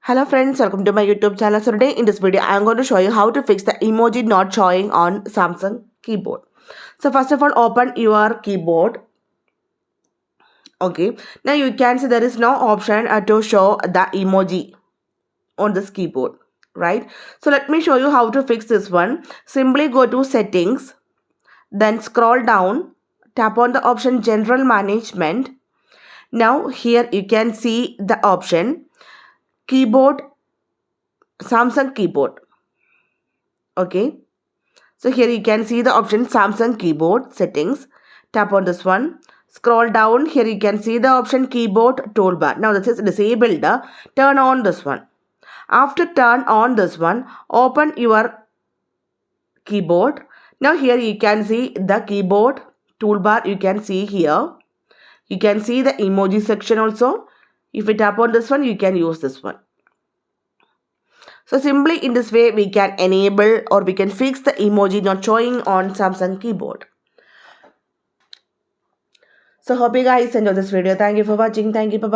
Hello friends, welcome to my YouTube channel. So today in this video, I am going to show you how to fix the emoji not showing on Samsung keyboard. So first of all, open your keyboard. Okay, now you can see there is no option to show the emoji on this keyboard, right? So let me show you how to fix this one. Simply go to settings, then scroll down, tap on the option general management. Now here you can see the option keyboard, Samsung keyboard. Okay, so here you can see the option Samsung keyboard settings. Tap on this one. Scroll down. Here you can see the option keyboard toolbar. Now this is disabled. Turn on this one. After turn on this one, open your keyboard. Now here you can see the keyboard toolbar. You can see here. You can see the emoji section also. If you tap on this one, you can use this one. So simply in this way, we can enable or we can fix the emoji not showing on Samsung keyboard. So hope you guys enjoyed this video. Thank you for watching. Thank you. Bye-bye.